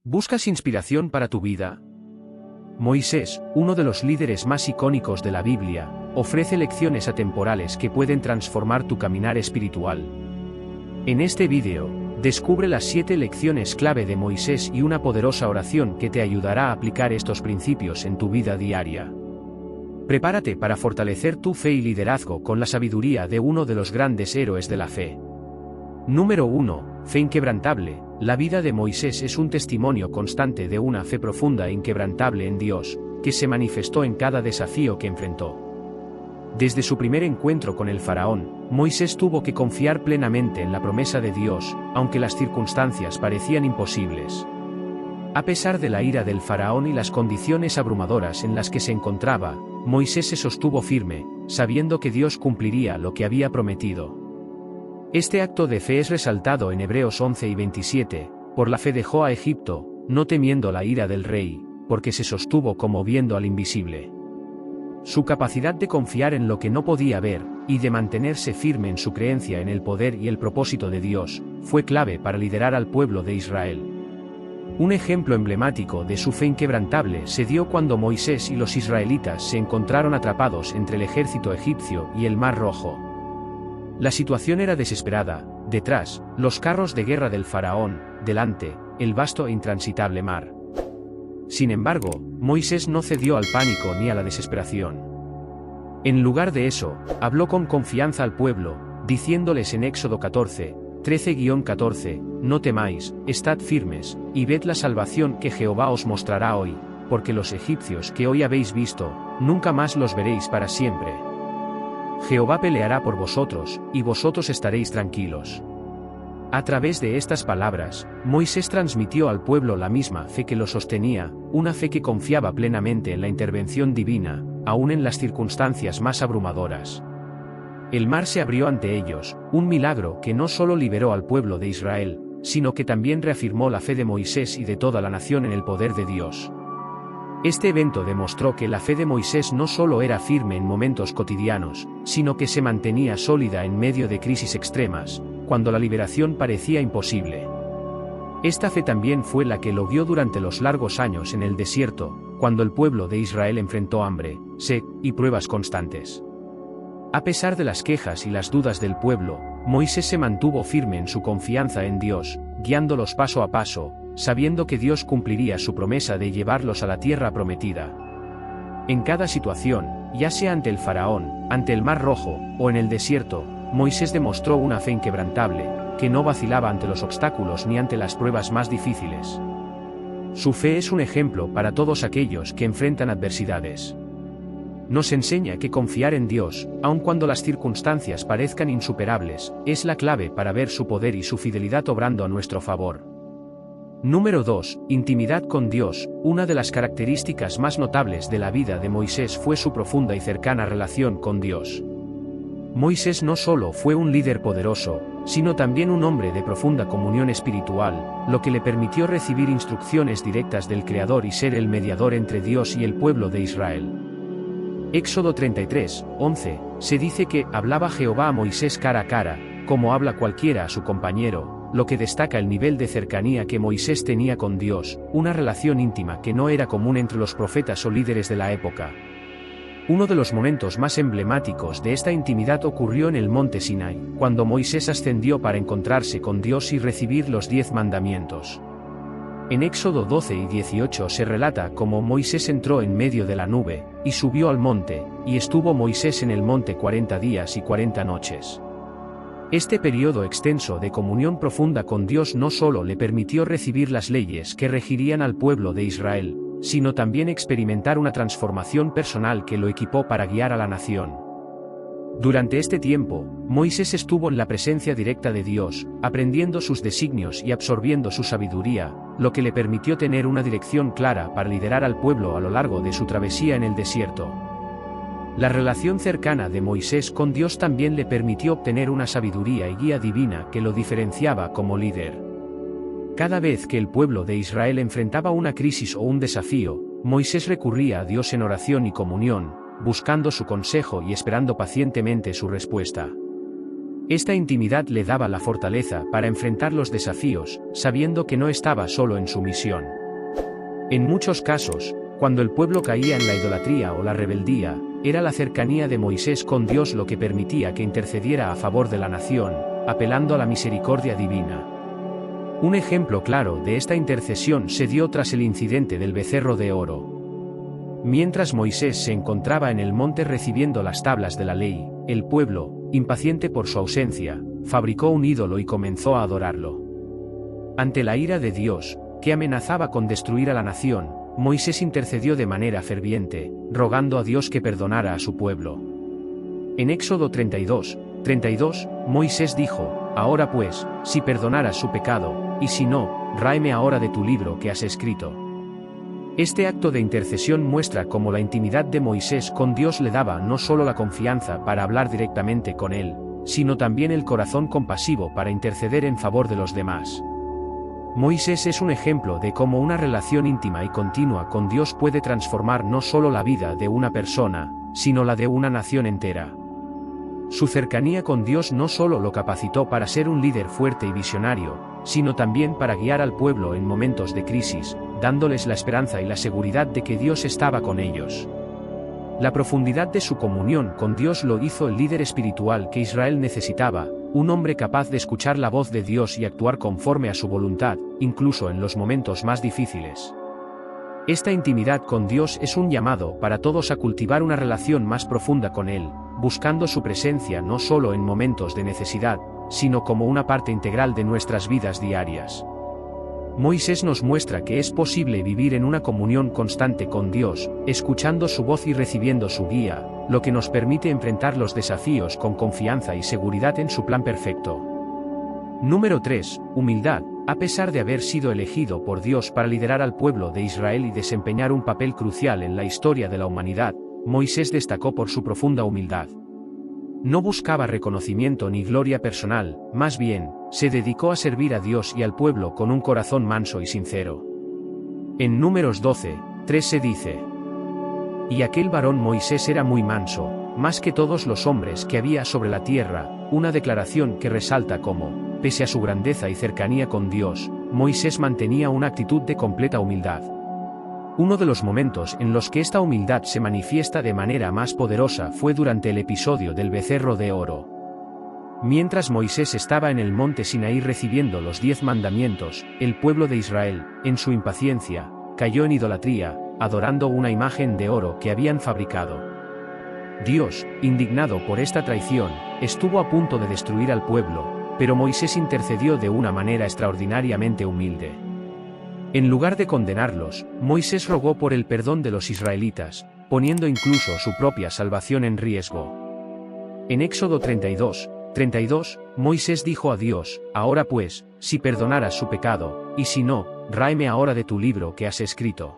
¿Buscas inspiración para tu vida? Moisés, uno de los líderes más icónicos de la Biblia, ofrece lecciones atemporales que pueden transformar tu caminar espiritual. En este vídeo, descubre las 7 lecciones clave de Moisés y una poderosa oración que te ayudará a aplicar estos principios en tu vida diaria. Prepárate para fortalecer tu fe y liderazgo con la sabiduría de uno de los grandes héroes de la fe. Número 1. Fe inquebrantable. La vida de Moisés es un testimonio constante de una fe profunda e inquebrantable en Dios, que se manifestó en cada desafío que enfrentó. Desde su primer encuentro con el faraón, Moisés tuvo que confiar plenamente en la promesa de Dios, aunque las circunstancias parecían imposibles. A pesar de la ira del faraón y las condiciones abrumadoras en las que se encontraba, Moisés se sostuvo firme, sabiendo que Dios cumpliría lo que había prometido. Este acto de fe es resaltado en Hebreos 11 y 27, por la fe dejó a Egipto, no temiendo la ira del rey, porque se sostuvo como viendo al invisible. Su capacidad de confiar en lo que no podía ver, y de mantenerse firme en su creencia en el poder y el propósito de Dios, fue clave para liderar al pueblo de Israel. Un ejemplo emblemático de su fe inquebrantable se dio cuando Moisés y los israelitas se encontraron atrapados entre el ejército egipcio y el Mar Rojo. La situación era desesperada, detrás, los carros de guerra del faraón, delante, el vasto e intransitable mar. Sin embargo, Moisés no cedió al pánico ni a la desesperación. En lugar de eso, habló con confianza al pueblo, diciéndoles en Éxodo 14, 13-14, no temáis, estad firmes, y ved la salvación que Jehová os mostrará hoy, porque los egipcios que hoy habéis visto, nunca más los veréis para siempre. Jehová peleará por vosotros, y vosotros estaréis tranquilos. A través de estas palabras, Moisés transmitió al pueblo la misma fe que lo sostenía, una fe que confiaba plenamente en la intervención divina, aun en las circunstancias más abrumadoras. El mar se abrió ante ellos, un milagro que no solo liberó al pueblo de Israel, sino que también reafirmó la fe de Moisés y de toda la nación en el poder de Dios. Este evento demostró que la fe de Moisés no solo era firme en momentos cotidianos, sino que se mantenía sólida en medio de crisis extremas, cuando la liberación parecía imposible. Esta fe también fue la que lo guió durante los largos años en el desierto, cuando el pueblo de Israel enfrentó hambre, sed y pruebas constantes. A pesar de las quejas y las dudas del pueblo, Moisés se mantuvo firme en su confianza en Dios, guiándolos paso a paso, sabiendo que Dios cumpliría su promesa de llevarlos a la tierra prometida. En cada situación, ya sea ante el faraón, ante el Mar Rojo, o en el desierto, Moisés demostró una fe inquebrantable, que no vacilaba ante los obstáculos ni ante las pruebas más difíciles. Su fe es un ejemplo para todos aquellos que enfrentan adversidades. Nos enseña que confiar en Dios, aun cuando las circunstancias parezcan insuperables, es la clave para ver su poder y su fidelidad obrando a nuestro favor. Número 2. Intimidad con Dios. Una de las características más notables de la vida de Moisés fue su profunda y cercana relación con Dios. Moisés no solo fue un líder poderoso, sino también un hombre de profunda comunión espiritual, lo que le permitió recibir instrucciones directas del Creador y ser el mediador entre Dios y el pueblo de Israel. Éxodo 33, 11, se dice que hablaba Jehová a Moisés cara a cara, como habla cualquiera a su compañero, lo que destaca el nivel de cercanía que Moisés tenía con Dios, una relación íntima que no era común entre los profetas o líderes de la época. Uno de los momentos más emblemáticos de esta intimidad ocurrió en el monte Sinai, cuando Moisés ascendió para encontrarse con Dios y recibir los 10 mandamientos. En Éxodo 12 y 18 se relata cómo Moisés entró en medio de la nube, y subió al monte, y estuvo Moisés en el monte 40 días y 40 noches. Este periodo extenso de comunión profunda con Dios no solo le permitió recibir las leyes que regirían al pueblo de Israel, sino también experimentar una transformación personal que lo equipó para guiar a la nación. Durante este tiempo, Moisés estuvo en la presencia directa de Dios, aprendiendo sus designios y absorbiendo su sabiduría, lo que le permitió tener una dirección clara para liderar al pueblo a lo largo de su travesía en el desierto. La relación cercana de Moisés con Dios también le permitió obtener una sabiduría y guía divina que lo diferenciaba como líder. Cada vez que el pueblo de Israel enfrentaba una crisis o un desafío, Moisés recurría a Dios en oración y comunión, buscando su consejo y esperando pacientemente su respuesta. Esta intimidad le daba la fortaleza para enfrentar los desafíos, sabiendo que no estaba solo en su misión. En muchos casos, cuando el pueblo caía en la idolatría o la rebeldía, era la cercanía de Moisés con Dios lo que permitía que intercediera a favor de la nación, apelando a la misericordia divina. Un ejemplo claro de esta intercesión se dio tras el incidente del becerro de oro. Mientras Moisés se encontraba en el monte recibiendo las tablas de la ley, el pueblo, impaciente por su ausencia, fabricó un ídolo y comenzó a adorarlo. Ante la ira de Dios, que amenazaba con destruir a la nación, Moisés intercedió de manera ferviente, rogando a Dios que perdonara a su pueblo. En Éxodo 32, Moisés dijo: «Ahora pues, si perdonaras su pecado, y si no, ráeme ahora de tu libro que has escrito». Este acto de intercesión muestra cómo la intimidad de Moisés con Dios le daba no solo la confianza para hablar directamente con él, sino también el corazón compasivo para interceder en favor de los demás. Moisés es un ejemplo de cómo una relación íntima y continua con Dios puede transformar no solo la vida de una persona, sino la de una nación entera. Su cercanía con Dios no solo lo capacitó para ser un líder fuerte y visionario, sino también para guiar al pueblo en momentos de crisis, dándoles la esperanza y la seguridad de que Dios estaba con ellos. La profundidad de su comunión con Dios lo hizo el líder espiritual que Israel necesitaba, un hombre capaz de escuchar la voz de Dios y actuar conforme a su voluntad, incluso en los momentos más difíciles. Esta intimidad con Dios es un llamado para todos a cultivar una relación más profunda con Él, buscando su presencia no solo en momentos de necesidad, sino como una parte integral de nuestras vidas diarias. Moisés nos muestra que es posible vivir en una comunión constante con Dios, escuchando su voz y recibiendo su guía, lo que nos permite enfrentar los desafíos con confianza y seguridad en su plan perfecto. Número 3. Humildad. A pesar de haber sido elegido por Dios para liderar al pueblo de Israel y desempeñar un papel crucial en la historia de la humanidad, Moisés destacó por su profunda humildad. No buscaba reconocimiento ni gloria personal, más bien, se dedicó a servir a Dios y al pueblo con un corazón manso y sincero. En Números 12:3 se dice: «Y aquel varón Moisés era muy manso, más que todos los hombres que había sobre la tierra», una declaración que resalta cómo, pese a su grandeza y cercanía con Dios, Moisés mantenía una actitud de completa humildad. Uno de los momentos en los que esta humildad se manifiesta de manera más poderosa fue durante el episodio del becerro de oro. Mientras Moisés estaba en el monte Sinaí recibiendo los 10 mandamientos, el pueblo de Israel, en su impaciencia, cayó en idolatría, adorando una imagen de oro que habían fabricado. Dios, indignado por esta traición, estuvo a punto de destruir al pueblo, pero Moisés intercedió de una manera extraordinariamente humilde. En lugar de condenarlos, Moisés rogó por el perdón de los israelitas, poniendo incluso su propia salvación en riesgo. En Éxodo 32, Moisés dijo a Dios: «Ahora pues, si perdonaras su pecado, y si no, ráeme ahora de tu libro que has escrito».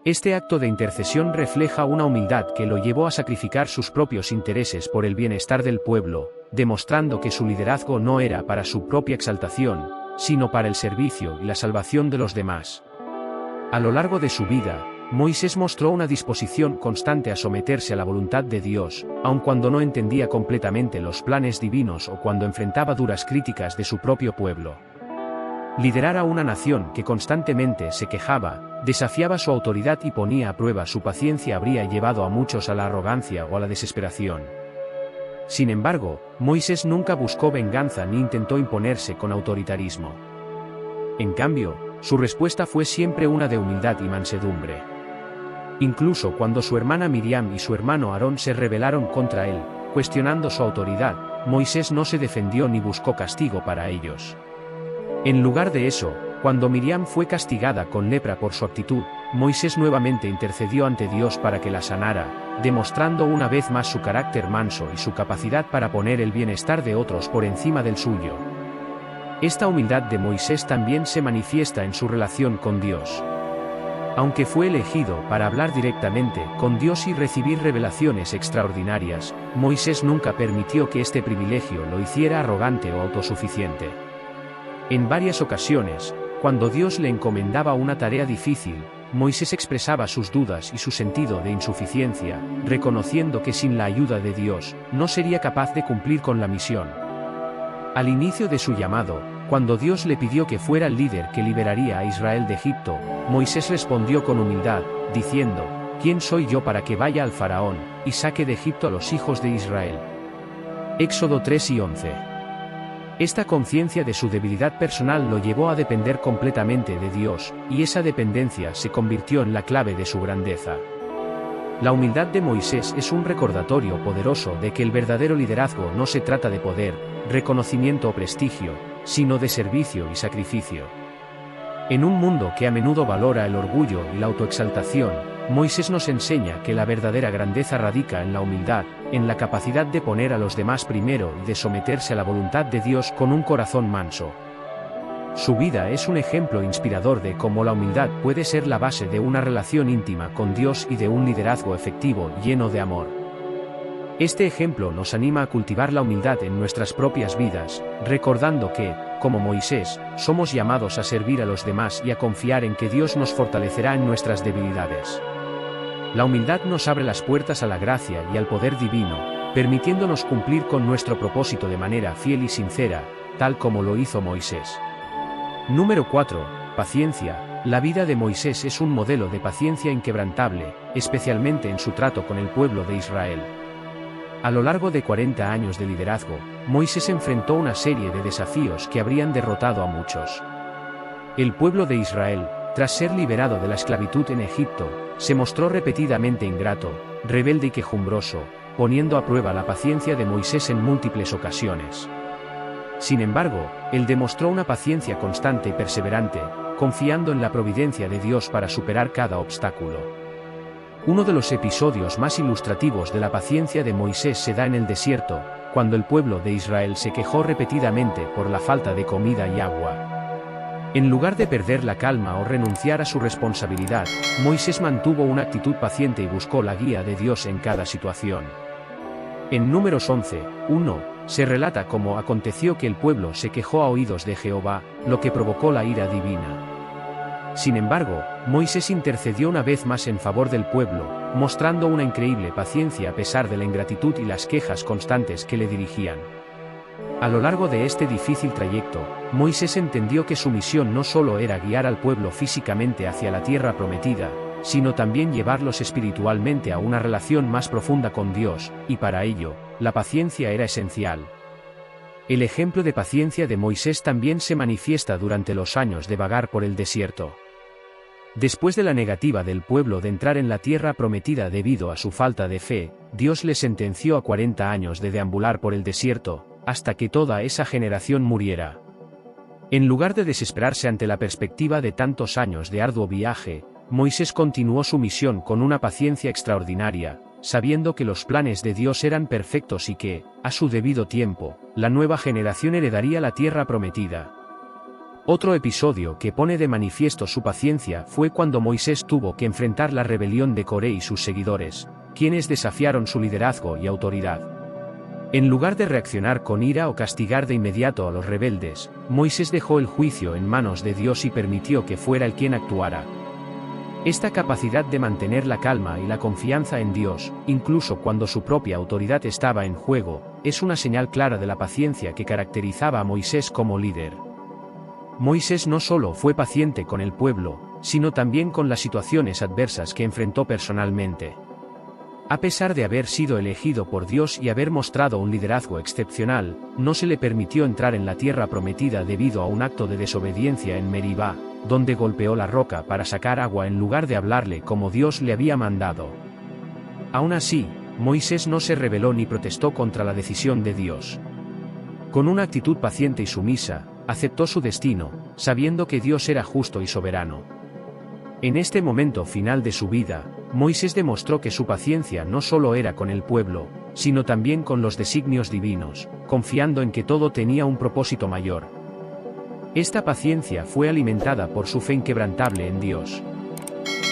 Este acto de intercesión refleja una humildad que lo llevó a sacrificar sus propios intereses por el bienestar del pueblo, demostrando que su liderazgo no era para su propia exaltación, sino para el servicio y la salvación de los demás. A lo largo de su vida, Moisés mostró una disposición constante a someterse a la voluntad de Dios, aun cuando no entendía completamente los planes divinos o cuando enfrentaba duras críticas de su propio pueblo. Liderar a una nación que constantemente se quejaba, desafiaba su autoridad y ponía a prueba su paciencia habría llevado a muchos a la arrogancia o a la desesperación. Sin embargo, Moisés nunca buscó venganza ni intentó imponerse con autoritarismo. En cambio, su respuesta fue siempre una de humildad y mansedumbre. Incluso cuando su hermana Miriam y su hermano Aarón se rebelaron contra él, cuestionando su autoridad, Moisés no se defendió ni buscó castigo para ellos. En lugar de eso, cuando Miriam fue castigada con lepra por su actitud, Moisés nuevamente intercedió ante Dios para que la sanara, demostrando una vez más su carácter manso y su capacidad para poner el bienestar de otros por encima del suyo. Esta humildad de Moisés también se manifiesta en su relación con Dios. Aunque fue elegido para hablar directamente con Dios y recibir revelaciones extraordinarias, Moisés nunca permitió que este privilegio lo hiciera arrogante o autosuficiente. En varias ocasiones, cuando Dios le encomendaba una tarea difícil, Moisés expresaba sus dudas y su sentido de insuficiencia, reconociendo que sin la ayuda de Dios, no sería capaz de cumplir con la misión. Al inicio de su llamado, cuando Dios le pidió que fuera el líder que liberaría a Israel de Egipto, Moisés respondió con humildad, diciendo: ¿Quién soy yo para que vaya al faraón, y saque de Egipto a los hijos de Israel? Éxodo 3 y 11. Esta conciencia de su debilidad personal lo llevó a depender completamente de Dios, y esa dependencia se convirtió en la clave de su grandeza. La humildad de Moisés es un recordatorio poderoso de que el verdadero liderazgo no se trata de poder, reconocimiento o prestigio, sino de servicio y sacrificio. En un mundo que a menudo valora el orgullo y la autoexaltación, Moisés nos enseña que la verdadera grandeza radica en la humildad, en la capacidad de poner a los demás primero y de someterse a la voluntad de Dios con un corazón manso. Su vida es un ejemplo inspirador de cómo la humildad puede ser la base de una relación íntima con Dios y de un liderazgo efectivo lleno de amor. Este ejemplo nos anima a cultivar la humildad en nuestras propias vidas, recordando que, como Moisés, somos llamados a servir a los demás y a confiar en que Dios nos fortalecerá en nuestras debilidades. La humildad nos abre las puertas a la gracia y al poder divino, permitiéndonos cumplir con nuestro propósito de manera fiel y sincera, tal como lo hizo Moisés. Número 4. Paciencia. La vida de Moisés es un modelo de paciencia inquebrantable, especialmente en su trato con el pueblo de Israel. A lo largo de 40 años de liderazgo, Moisés enfrentó una serie de desafíos que habrían derrotado a muchos. El pueblo de Israel, tras ser liberado de la esclavitud en Egipto, se mostró repetidamente ingrato, rebelde y quejumbroso, poniendo a prueba la paciencia de Moisés en múltiples ocasiones. Sin embargo, él demostró una paciencia constante y perseverante, confiando en la providencia de Dios para superar cada obstáculo. Uno de los episodios más ilustrativos de la paciencia de Moisés se da en el desierto, cuando el pueblo de Israel se quejó repetidamente por la falta de comida y agua. En lugar de perder la calma o renunciar a su responsabilidad, Moisés mantuvo una actitud paciente y buscó la guía de Dios en cada situación. En Números 11:1, se relata cómo aconteció que el pueblo se quejó a oídos de Jehová, lo que provocó la ira divina. Sin embargo, Moisés intercedió una vez más en favor del pueblo, mostrando una increíble paciencia a pesar de la ingratitud y las quejas constantes que le dirigían. A lo largo de este difícil trayecto, Moisés entendió que su misión no solo era guiar al pueblo físicamente hacia la tierra prometida, sino también llevarlos espiritualmente a una relación más profunda con Dios, y para ello, la paciencia era esencial. El ejemplo de paciencia de Moisés también se manifiesta durante los años de vagar por el desierto. Después de la negativa del pueblo de entrar en la tierra prometida debido a su falta de fe, Dios le sentenció a 40 años de deambular por el desierto, hasta que toda esa generación muriera. En lugar de desesperarse ante la perspectiva de tantos años de arduo viaje, Moisés continuó su misión con una paciencia extraordinaria, sabiendo que los planes de Dios eran perfectos y que, a su debido tiempo, la nueva generación heredaría la tierra prometida. Otro episodio que pone de manifiesto su paciencia fue cuando Moisés tuvo que enfrentar la rebelión de Coré y sus seguidores, quienes desafiaron su liderazgo y autoridad. En lugar de reaccionar con ira o castigar de inmediato a los rebeldes, Moisés dejó el juicio en manos de Dios y permitió que fuera él quien actuara. Esta capacidad de mantener la calma y la confianza en Dios, incluso cuando su propia autoridad estaba en juego, es una señal clara de la paciencia que caracterizaba a Moisés como líder. Moisés no solo fue paciente con el pueblo, sino también con las situaciones adversas que enfrentó personalmente. A pesar de haber sido elegido por Dios y haber mostrado un liderazgo excepcional, no se le permitió entrar en la tierra prometida debido a un acto de desobediencia en Meribá, donde golpeó la roca para sacar agua en lugar de hablarle como Dios le había mandado. Aún así, Moisés no se rebeló ni protestó contra la decisión de Dios. Con una actitud paciente y sumisa, aceptó su destino, sabiendo que Dios era justo y soberano. En este momento final de su vida, Moisés demostró que su paciencia no solo era con el pueblo, sino también con los designios divinos, confiando en que todo tenía un propósito mayor. Esta paciencia fue alimentada por su fe inquebrantable en Dios.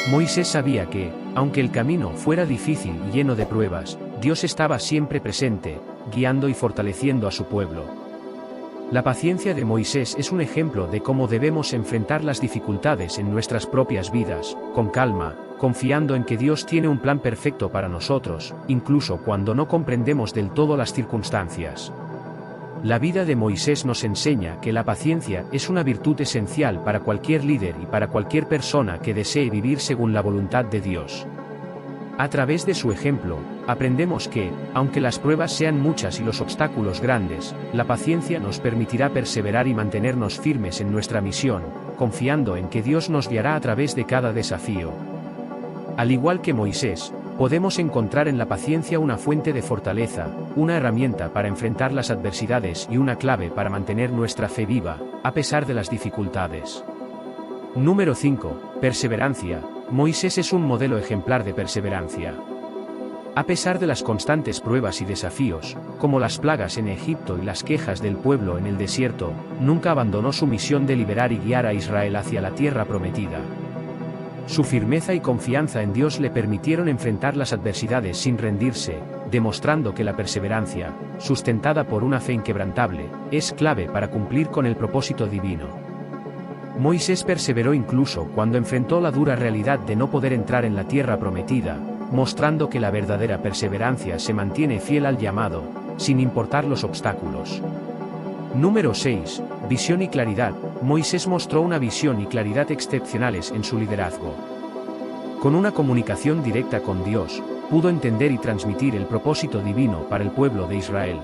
Moisés sabía que, aunque el camino fuera difícil y lleno de pruebas, Dios estaba siempre presente, guiando y fortaleciendo a su pueblo. La paciencia de Moisés es un ejemplo de cómo debemos enfrentar las dificultades en nuestras propias vidas, con calma, confiando en que Dios tiene un plan perfecto para nosotros, incluso cuando no comprendemos del todo las circunstancias. La vida de Moisés nos enseña que la paciencia es una virtud esencial para cualquier líder y para cualquier persona que desee vivir según la voluntad de Dios. A través de su ejemplo, aprendemos que, aunque las pruebas sean muchas y los obstáculos grandes, la paciencia nos permitirá perseverar y mantenernos firmes en nuestra misión, confiando en que Dios nos guiará a través de cada desafío. Al igual que Moisés, podemos encontrar en la paciencia una fuente de fortaleza, una herramienta para enfrentar las adversidades y una clave para mantener nuestra fe viva, a pesar de las dificultades. Número 5. Perseverancia. Moisés es un modelo ejemplar de perseverancia. A pesar de las constantes pruebas y desafíos, como las plagas en Egipto y las quejas del pueblo en el desierto, nunca abandonó su misión de liberar y guiar a Israel hacia la tierra prometida. Su firmeza y confianza en Dios le permitieron enfrentar las adversidades sin rendirse, demostrando que la perseverancia, sustentada por una fe inquebrantable, es clave para cumplir con el propósito divino. Moisés perseveró incluso cuando enfrentó la dura realidad de no poder entrar en la tierra prometida, mostrando que la verdadera perseverancia se mantiene fiel al llamado, sin importar los obstáculos. Número 6. Visión y claridad. Moisés mostró una visión y claridad excepcionales en su liderazgo. Con una comunicación directa con Dios, pudo entender y transmitir el propósito divino para el pueblo de Israel.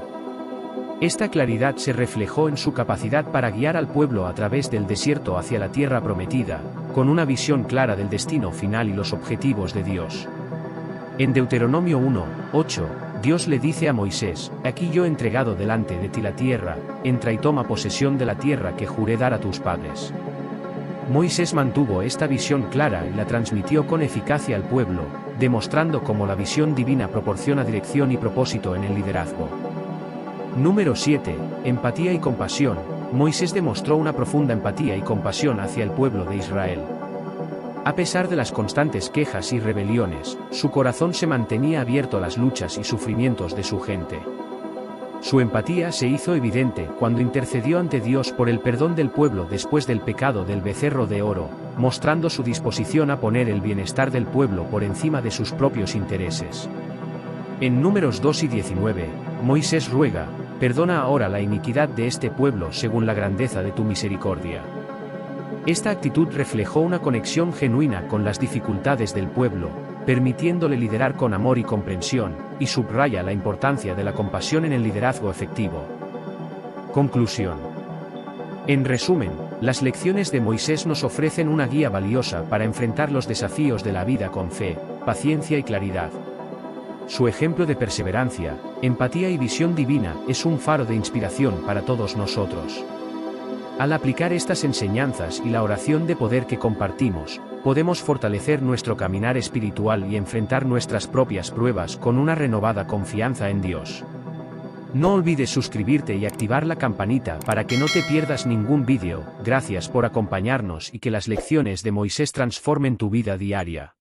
Esta claridad se reflejó en su capacidad para guiar al pueblo a través del desierto hacia la tierra prometida, con una visión clara del destino final y los objetivos de Dios. En Deuteronomio 1:8, Dios le dice a Moisés: «Aquí yo he entregado delante de ti la tierra, entra y toma posesión de la tierra que juré dar a tus padres». Moisés mantuvo esta visión clara y la transmitió con eficacia al pueblo, demostrando cómo la visión divina proporciona dirección y propósito en el liderazgo. Número 7. Empatía y compasión. Moisés demostró una profunda empatía y compasión hacia el pueblo de Israel. A pesar de las constantes quejas y rebeliones, su corazón se mantenía abierto a las luchas y sufrimientos de su gente. Su empatía se hizo evidente cuando intercedió ante Dios por el perdón del pueblo después del pecado del becerro de oro, mostrando su disposición a poner el bienestar del pueblo por encima de sus propios intereses. En Números 2 y 19, Moisés ruega: «Perdona ahora la iniquidad de este pueblo según la grandeza de tu misericordia». Esta actitud reflejó una conexión genuina con las dificultades del pueblo, permitiéndole liderar con amor y comprensión, y subraya la importancia de la compasión en el liderazgo efectivo. Conclusión. En resumen, las lecciones de Moisés nos ofrecen una guía valiosa para enfrentar los desafíos de la vida con fe, paciencia y claridad. Su ejemplo de perseverancia, empatía y visión divina es un faro de inspiración para todos nosotros. Al aplicar estas enseñanzas y la oración de poder que compartimos, podemos fortalecer nuestro caminar espiritual y enfrentar nuestras propias pruebas con una renovada confianza en Dios. No olvides suscribirte y activar la campanita para que no te pierdas ningún vídeo. Gracias por acompañarnos y que las lecciones de Moisés transformen tu vida diaria.